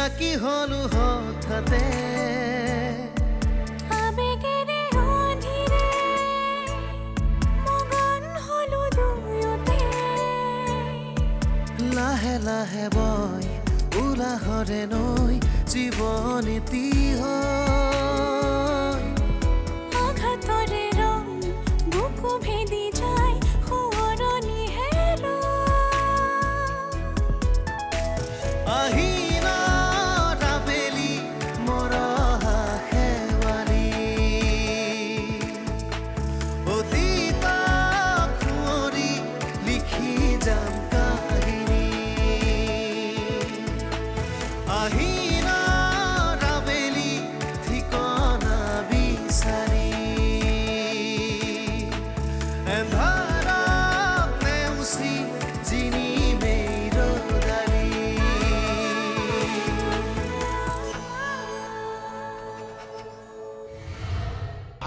একাকী হলো হঠাতে আবেগেৰে অধীৰে মগন হলো দুয়োতে লাহে লাহে বয় উলাহৰে নৈ জীৱন এটি হয় আঘাতৰে ৰং বুকু ভেদি যায় সোঁৱৰণি হেৰুৱাই আহিনা ৰাবেলি মৰহা শেৱালি অতীতক সুঁৱৰি লিখি যাম কাহিনী আহিনা ৰাবেলি ঠিকনা বিচাৰি এন্ধাৰত নেউচি জিনিমে ৰদালি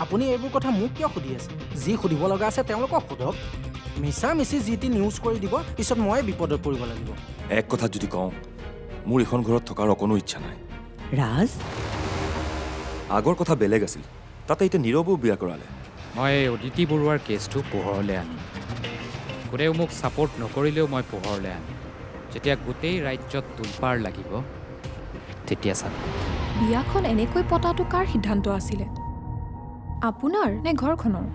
আপুনি এইবোৰ কথা মোক কিয় সুধি আছে যি সুধিব লগা আছে তেওঁলোকক সোধক মিছা মিছি যি টি নিউজ কৰি দিব পিছত মই বিপদত পৰিব লাগিব এক কথা যদি কওঁ মোৰ এখন ঘৰত থকাৰ অকণো ইচ্ছা নাই ৰাজ আগৰ কথা বেলেগ আছিল তাতে এতিয়া নীৰৱো বিয়া কৰালে মই অদিতি বৰুৱাৰ কেছটো পোহৰলৈ আনিম কোনেও মোক ছাপোৰ্ট নকৰিলেও মই পোহৰলৈ আনিম যেতিয়া গোটেই ৰাজ্যত তোলপাৰ লাগিব তেতিয়া চাব বিয়াখন এনেকৈ পতাটো কাৰ সিদ্ধান্ত আছিলে আপোনাৰ নে ঘৰখনৰ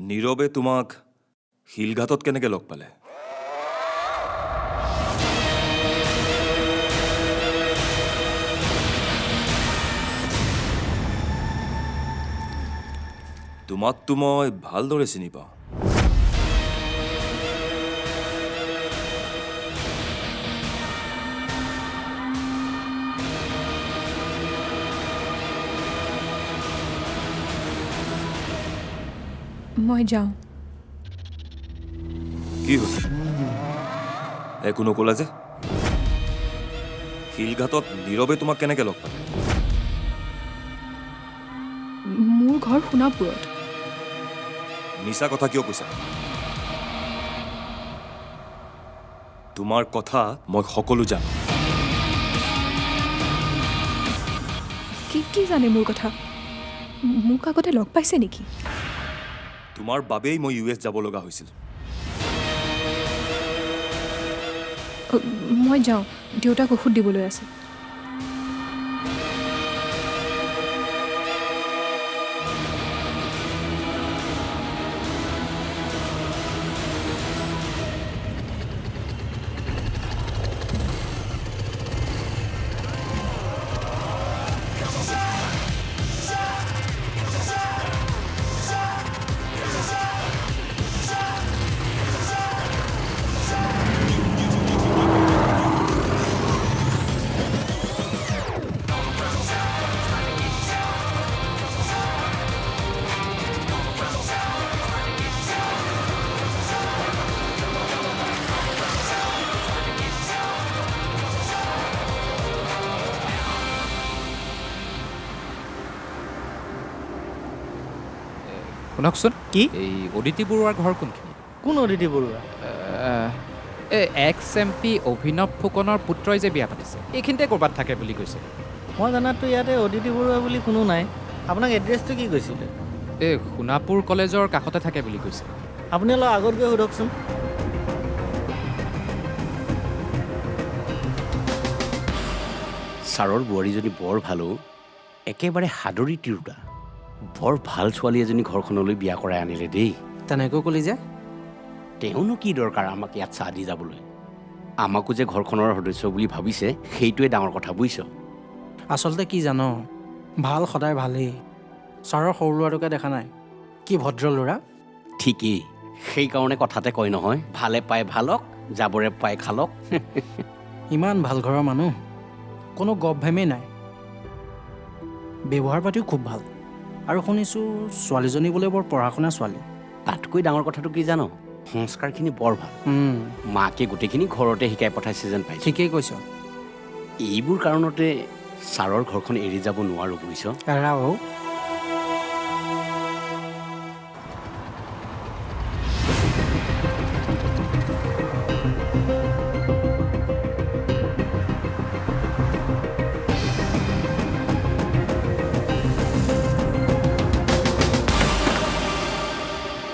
নীৰৱে তোমাক শিলঘাটত কেনেকৈ লগ পালে তোমাকতো মই ভালদৰে চিনি পাওঁ মই যাওঁ কি হ'ল একো নকলা যে শিলঘাটত নীৰৱে তোমাক কেনেকৈ লগ পালে মোৰ ঘৰ সোণাপুৰত মিছা কথা কিয় কৈছা তোমাৰ কথা মই সকলো জানো কি জানে মোৰ কথা মোক আগতে লগ পাইছে নেকি তোমাৰ বাবেই মই US যাব লগা হৈছিল মই যাওঁ দেউতাক ঔষধ দিবলৈ আছে শুনকচোন কি এই অদিতি বৰুৱাৰ ঘৰ কোনখিনি কোন অদিতি বৰুৱা এই XMP অভিনৱ ফুকনৰ পুত্ৰই যে বিয়া পাতিছে এইখিনিতে ক'ৰবাত থাকে বুলি কৈছে মই জানাততো ইয়াতে অদিতি বৰুৱা বুলি কোনো নাই আপোনাক এড্ৰেছটো কি কৈছিলে এই সোণাপুৰ কলেজৰ কাষতে থাকে বুলি কৈছে আপুনি অলপ আগত গৈ সোধকচোন ছাৰৰ বোৱাৰীজনী বৰ ভালো একেবাৰে সাদৰী তিৰোতা বৰ ভাল ছোৱালী এজনী ঘৰখনলৈ বিয়া কৰাই আনিলে দেই তেনেকৈ ক'লি যে তেওঁনো কি দৰকাৰ আমাক ইয়াত চাহ দি যাবলৈ আমাকো যে ঘৰখনৰ সদস্য বুলি ভাবিছে সেইটোৱে ডাঙৰ কথা বুজিছ আচলতে কি জান ভাল সদায় ভালেই ছাৰৰ সৰু ল'ৰাটোকে দেখা নাই কি ভদ্ৰ ল'ৰা ঠিকেই সেইকাৰণে কথাতে কয় নহয় ভালে পাই ভালক যাবৰে পাই খালক ইমান ভাল ঘৰৰ মানুহ কোনো গপ ভেমেই নাই ব্যৱহাৰ পাতিও খুব ভাল আৰু শুনিছোঁ ছোৱালীজনী বোলে বৰ পঢ়া শুনা ছোৱালী তাতকৈ ডাঙৰ কথাটো কি জানো সংস্কাৰখিনি বৰ ভাল মাকে গোটেইখিনি ঘৰতে শিকাই পঠাইছে যেন পাইছে ঠিকেই কৈছ এইবোৰ কাৰণতে ছাৰৰ ঘৰখন এৰি যাব নোৱাৰো বুজিছ এৰা অ'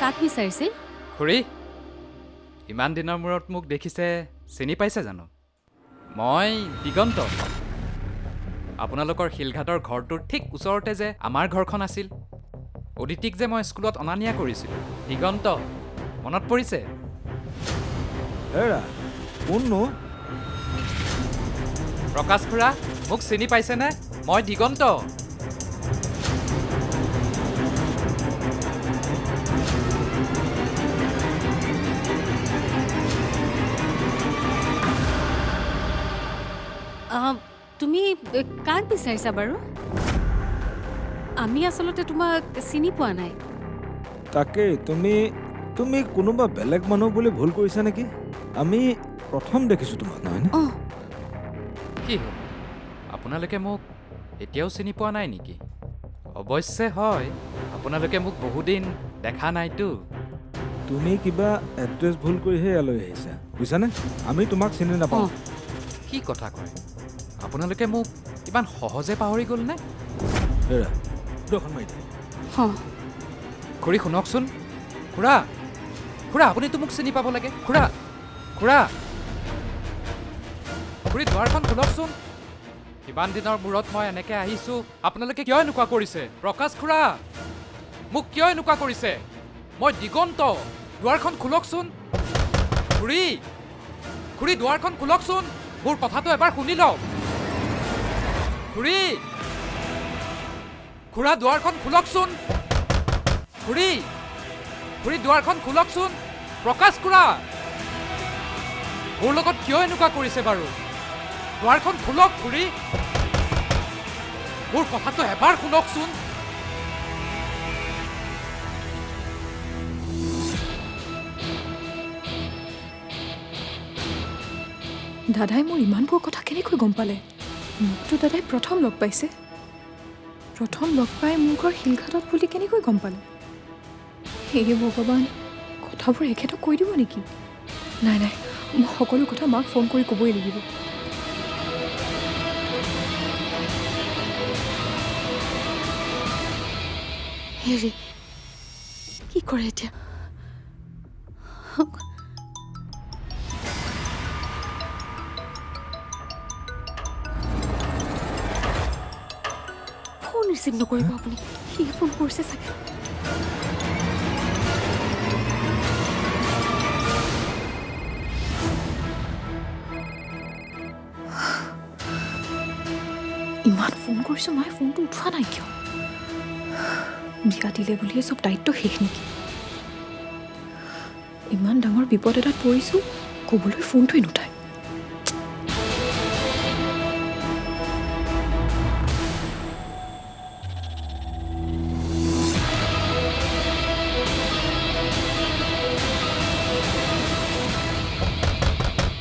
কাক বিচাৰিছিল? খুৰী ইমান দিনৰ মূৰত মোক দেখিছে চিনি পাইছে জানো? মই দিগন্ত। আপোনালোকৰ শিলঘাটৰ ঘৰটোৰ ঠিক ওচৰতে যে আমাৰ ঘৰখন আছিল, অদিতিক যে মই স্কুলত অনা নিয়া কৰিছিলোঁ, দিগন্ত মনত পৰিছে? এৰা কোননো? প্ৰকাশ খুৰা মোক চিনি পাইছেনে? মই দিগন্ত। তুমি কাক বিচাৰিছা বাৰু? আমি আচলতে তোমাক চিনি পোৱা নাই। তাকে তুমি কোনোবা বেলেগ মানুহ বুলি ভুল কৰিছা নেকি? আমি প্ৰথম দেখিছোঁ তোমাক, নহয়নে? কি হ'ল, আপোনালোকে মোক এতিয়াও চিনি পোৱা নাই নেকি? অৱশ্যে হয়, আপোনালোকে মোক বহুদিন দেখা নাইতো। তুমি কিবা এড্ৰেছ ভুল কৰিহে ইয়ালৈ আহিছা, বুজিছানে? আমি তোমাক চিনি নাপাওঁ। কি কথা কয়? আপোনালোকে মোক ইমান সহজে পাহৰি গ'লনে? এৰা দুখন মাৰি দিয়া। খুৰী শুনকচোন। খুৰা খুৰা আপুনিতো মোক চিনি পাব লাগে। খুৰা খুৰা খুৰী দুৱাৰখন খোলকচোন। কিমান দিনৰ মূৰত মই এনেকৈ আহিছোঁ, আপোনালোকে কিয় এনেকুৱা কৰিছে? প্ৰকাশ খুৰা মোক কিয় এনেকুৱা কৰিছে? মই দিগন্ত, দুৱাৰখন খোলকচোন। খুৰী খুৰী দুৱাৰখন খোলকচোন, মোৰ কথাটো এবাৰ শুনি লওক। খুৰী খুৰা দুৱাৰখন খোলকচোন। খুৰী খুৰী দুৱাৰখন খোলকচোন। প্ৰকাশ খুৰা মোৰ লগত কিয় এনেকুৱা কৰিছে বাৰু? দুৱাৰখন খোলক খুৰী, মোৰ কথাটো এবাৰ শুনকচোন। দাদাই মোৰ ইমানবোৰ কথা কেনেকৈ গম পালে? মোকতো দাদাই প্ৰথম লগ পাইছে। প্ৰথম লগ পাই মোৰ ঘৰ শিলঘাটত বুলি কেনেকৈ গম পালে? হে ভগৱান, কথাবোৰ এখেতক কৈ দিব নেকি? নাই নাই, মই সকলো কথা মাক ফোন কৰি ক'বই লাগিব। হেৰি কি কৰে এতিয়া? ফোন ৰিচিভ নকৰিব আপুনি, সি ফোন কৰিছে চাগে। ইমান ফোন কৰিছোঁ, মায়ে ফোনটো উঠোৱা নাই কিয়? বিয়া দিলে বুলিয়ে চব দায়িত্ব শেষ নেকি? ইমান ডাঙৰ বিপদ এটাত পৰিছোঁ, ক'বলৈ ফোনটোৱে নুঠায়।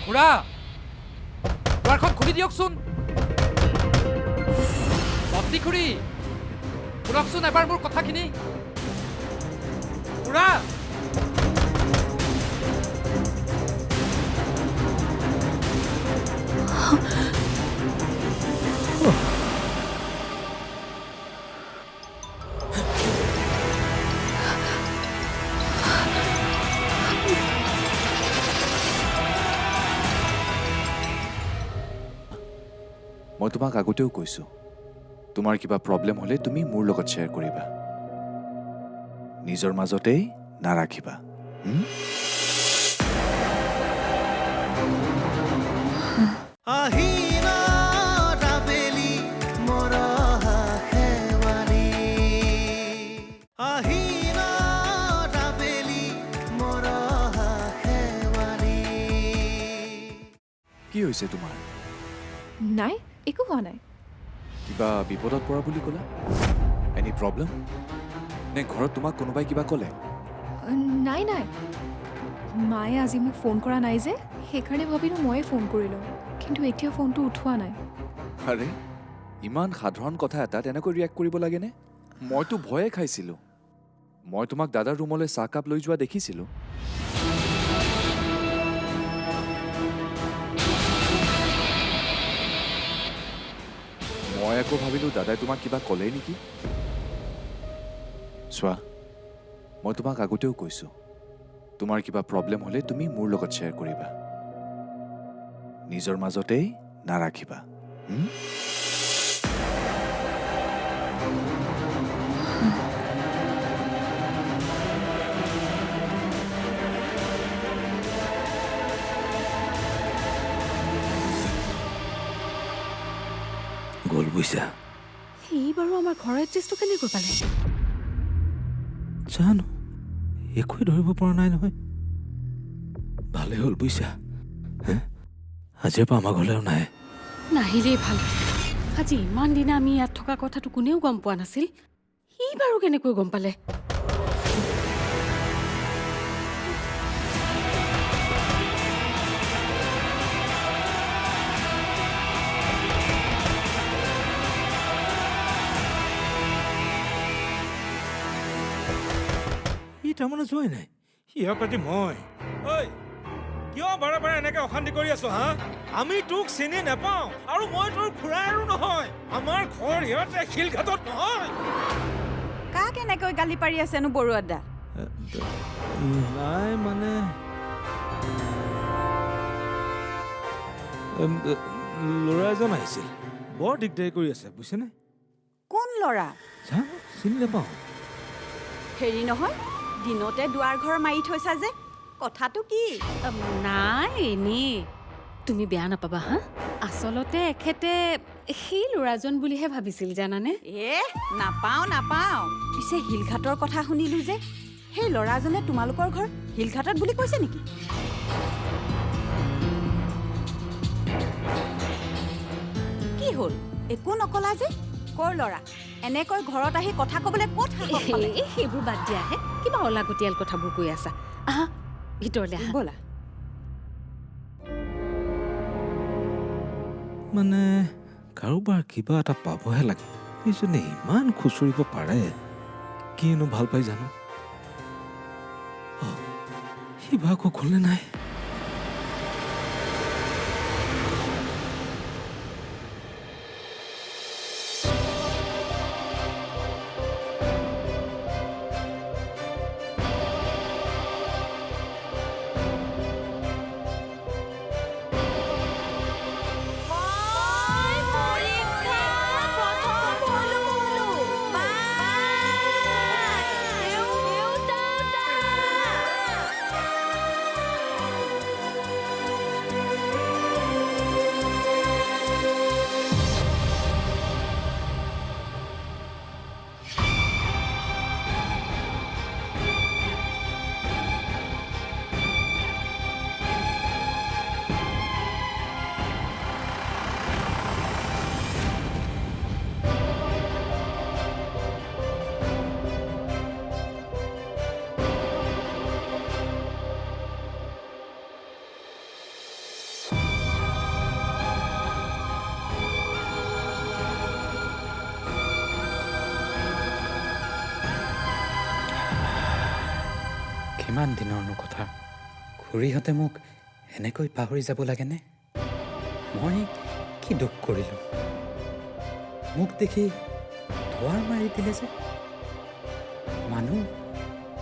খুৰা দুৱাৰখন খুলি দিয়কচোন। ভণ্টি খুৰী শুনকচোন এবাৰ মোৰ কথাখিনি। খুৰা মই তোমাক আগতেও কৈছোঁ, তোমাৰ কিবা প্ৰব্লেম হ'লে তুমি মোৰ লগত শ্বেয়াৰ কৰিবা, নিজৰ মাজতেই নাৰাখিবা। আহিনা ৰাবেলি মৰহা খেৱালি, আহিনা ৰাবেলি মৰহা খেৱালি। কি হৈছে তোমাৰ? নাই, একো হোৱা নাই। কিবা বিপদত পৰা বুলি ক'লা? Any problem? নে ঘৰত তোমাক কোনোবাই কিবা ক'লে? নাই নাই, মায়ে আজি মোক ফোন কৰা নাই যে, সেইকাৰণে ভাবিলোঁ ময়ে ফোন কৰিলোঁ, কিন্তু এতিয়া ফোনটো উঠোৱা নাই। আৰে ইমান সাধাৰণ কথা এটা তেনেকৈ ৰিয়েক্ট কৰিব লাগেনে? মইতো ভয়ে খাইছিলোঁ। মই তোমাক দাদাৰ ৰুমলৈ চাহকাপ লৈ যোৱা দেখিছিলোঁ। মই আকৌ ভাবিলোঁ দাদাই তোমাক কিবা ক'লেই নেকি। চোৱা, মই তোমাক আগতেও কৈছোঁ তোমাৰ কিবা প্ৰব্লেম হ'লে তুমি মোৰ লগত শ্বেয়াৰ কৰিবা নিজৰ মাজতেই নাৰাখিবা গ'ল বুইছা সি বাৰু আমাৰ ঘৰৰ এড্ৰেছটো কেনেকৈ পালে জানো একোৱে ধৰিব পৰা নাই নহয় ভালে হ'ল বুইছা আজিৰ পৰা আমাৰ ঘৰলৈ নাই নাহিলেই ভাল আজি ইমান দিনে আমি ইয়াত থকা কথাটো কোনেও গম পোৱা নাছিল সি বাৰু কেনেকৈ গম পালে তাৰমানে যোৱাই নাই সিহঁত আজি মই ঐ কিয় বাৰে বাৰে এনেকে অশান্তি কৰি আছো হা আমি তোক চিনি নাপাওঁ আৰু মই তোৰ খুৰা আৰু নহয় আমাৰ ঘৰ সিহঁতে শিলঘাটত নহয় কাক এনেকৈ গালি পাৰি আছেনো বৰুৱাদা নাই মানে ল'ৰা এজন আহিছিল বৰ দিগদাৰি কৰি আছে বুজিছেনে কোন ল'ৰা চিনি নাপাওঁ হেৰি নহয় দিনতে দুৱাৰ ঘৰ মাৰি থৈছা যে কথাটো কি নাই এনেই তুমি বেয়া নাপাবা হা আচলতে এখেতে সেই ল'ৰাজন বুলিহে ভাবিছিল জানানে নাপাওঁ পিছে শিলঘাটৰ কথা শুনিলো যে সেই ল'ৰাজনে তোমালোকৰ ঘৰ শিলঘাটত বুলি কৈছে নেকি কি হ'ল একো নকলা যে কৰ ল'ৰা এনেকৈ ঘৰত আহি কথা ক'বলৈ ক'ত সেইবোৰ বাদ দিয়াহে কিবা অলাগতিয়াল কথাবোৰ কৈ আছা আহা ভিতৰলৈ আহা ব'লা মানে কাৰোবাৰ কিবা এটা পাবহে লাগে এইজনে ইমান খুচৰিব পাৰে কিনো ভাল পাই জানো সিবা আকৌ খোলে নাই কিমান দিনৰনো কথা খুৰীহঁতে মোক এনেকৈ পাহৰি যাব লাগেনে মই কি দুখ কৰিলোঁ মোক দেখি ধোঁৱাৰ মাৰি দিলে যে মানুহ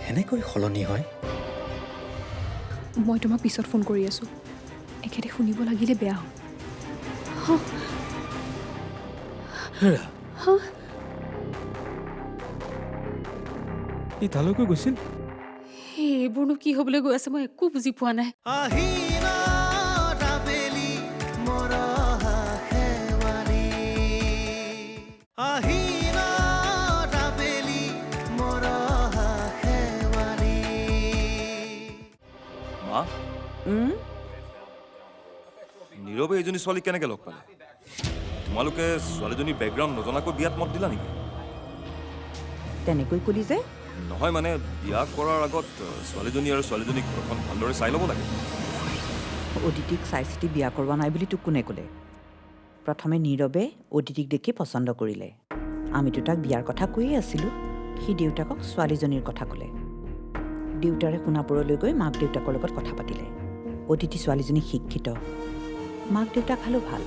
এনেকৈ সলনি হয় মই তোমাক পিছত ফোন কৰি আছোঁ এখেতে শুনিব লাগিলে বেয়া হ'ব ই তালৈকৈ গৈছিল এইবোৰনো কি হ'বলৈ গৈ আছে মই একো বুজি পোৱা নাই মা নীৰৱে এইজনী ছোৱালী কেনেকৈ লগ পালে তোমালোকে ছোৱালীজনীৰ বেকগ্ৰাউণ্ড নজনাকৈ বিয়াত মত দিলা নেকি তেনেকৈ কলি যে নহয় মানে বিয়া কৰাৰ আগত ছোৱালীজনী আৰু ছোৱালীজনীক ঘৰখন ভালদৰে চাই ল'ব লাগে অদিতিক চাই চিতি বিয়া কৰোৱা নাই বুলি তোক কোনে ক'লে প্ৰথমে নীৰৱে অদিতিক দেখি পচন্দ কৰিলে আমিতো তাক বিয়াৰ কথা কৈয়ে আছিলোঁ সি দেউতাকক ছোৱালীজনীৰ কথা ক'লে দেউতাৰে সোণাপুৰলৈ গৈ মাক দেউতাকৰ লগত কথা পাতিলে অদিতি ছোৱালীজনী শিক্ষিত মাক দেউতাক খালেও ভাল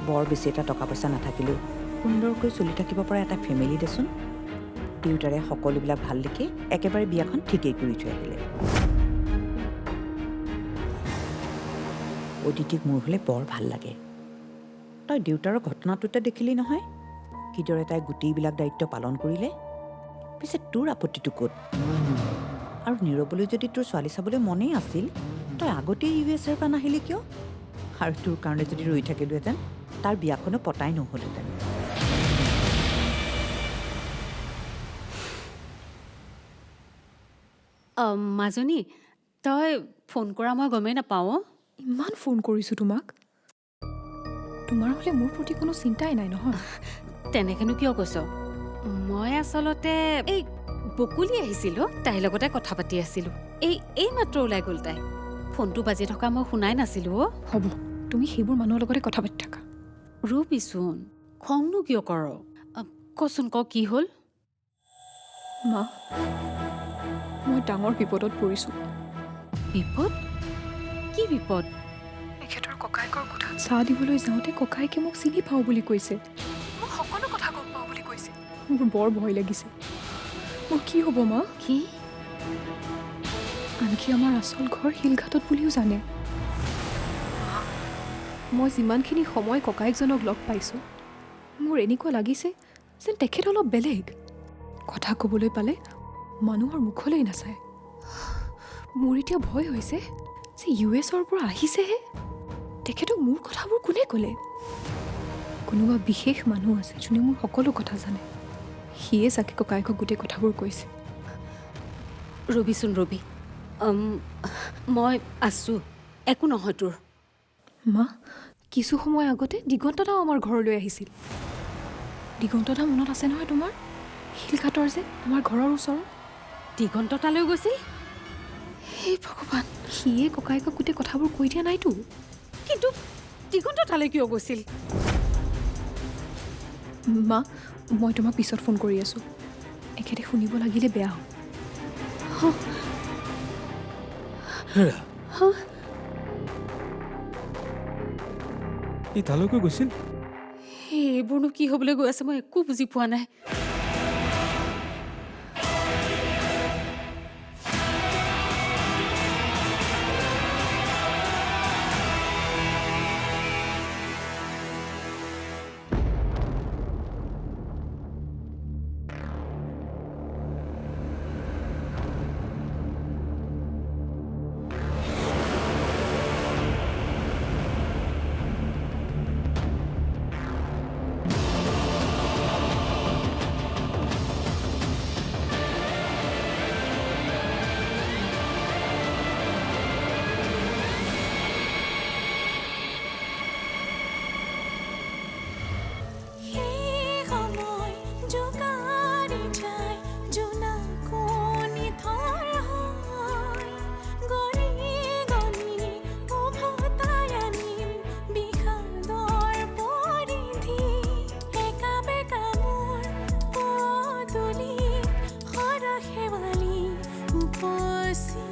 বৰ বেছি এটা টকা পইচা নাথাকিলেও সুন্দৰকৈ চলি থাকিব পৰা এটা ফেমিলি দেচোন দেউতাৰে সকলোবিলাক ভাল দেখি একেবাৰে বিয়াখন ঠিকেই কৰি থৈ আহিলে। অদিতিক মোৰ হ'লে বৰ ভাল লাগে। তই দেউতাৰৰ ঘটনাটোতে দেখিলি নহয়, কিদৰে তাই গোটেইবিলাক দায়িত্ব পালন কৰিলে। পিছে তোৰ আপত্তিটো ক'ত? আৰু নীৰৱলৈ যদি তোৰ ছোৱালী চাবলৈ মনেই আছিল, তই আগতেই USA পৰা নাহিলি কিয়? আৰু তোৰ কাৰণে যদি ৰৈ থাকিলোহেঁতেন, তাৰ বিয়াখনো পতাই নহ'লহেঁতেন। মাজনী, তই ফোন কৰা মই গমেই নাপাওঁ। ইমান ফোন কৰিছোঁ তোমাক, তোমাৰ হ'লে মোৰ প্ৰতি কোনো চিন্তাই নাই নহয়। তেনেকেনো কিয় কৈছ? মই আচলতে এই বকুলি আহিছিলো, তাইৰ লগতে কথা পাতি আছিলো। এই মাত্ৰ ওলাই গ'ল তাই। ফোনটো বাজি থকা মই শুনাই নাছিলো। হ'ব, তুমি সেইবোৰ মানুহৰ লগতে কথা পাতি থাকা। ৰবিচোন, খংনো কিয় কৰ? কচোন ক, কি হ'ল? মা, মই ডাঙৰ বিপদত পৰিছোঁ। বিপদ? কি বিপদ? এখেতৰ ককায়েকৰ কোঠাত চাহ দিবলৈ যাওঁতে ককায়েকে মোক চিনি পাওঁ বুলি কৈছে। মোক সকলো কথা গম পাওঁ বুলি কৈছে। মোৰ বৰ ভয় লাগিছে। মোৰ কি হ'ব মা? কি? আনকি আমাৰ আচল ঘৰ শিলঘাটত বুলিও জানে। মই যিমানখিনি সময় ককায়েকজনক লগ পাইছোঁ, মোৰ এনেকুৱা লাগিছে যেন তেখেত অলপ বেলেগ। কথা ক'বলৈ পালে মানুহৰ মুখলৈ নাচায়। মোৰ এতিয়া ভয় হৈছে যে USA পৰা আহিছেহে। তেখেতক মোৰ কথাবোৰ কোনে ক'লে? কোনোবা বিশেষ মানুহ আছে যোনে মোৰ সকলো কথা জানে। সিয়ে চাগে ককায়েকক গোটেই কথাবোৰ কৈছে। ৰবিচোন ৰবি, মই আছোঁ, একো নহয় তোৰ। মা, কিছু সময় আগতে দিগন্তদাও আমাৰ ঘৰলৈ আহিছিল। দিগন্তদা মনত আছে নহয় তোমাৰ? শিলঘাটৰ যে আমাৰ ঘৰৰ ওচৰৰ। দিগন্ত তালৈ গৈছিল? হে ভগৱান, সিয়ে ককায়েকক গোটেই কথাবোৰ কৈ দিয়া নাইতো। কিন্তু দিগন্ত তালৈ কিয় গৈছিল? মা, মই তোমাক পিছত ফোন কৰি আছোঁ। এখেতে শুনিব লাগিলে বেয়া হ'ব। ই তালৈকৈ গৈছিল? এইবোৰনো কি হ'বলৈ গৈ আছে মই একো বুজি পোৱা নাই। উপস্থিত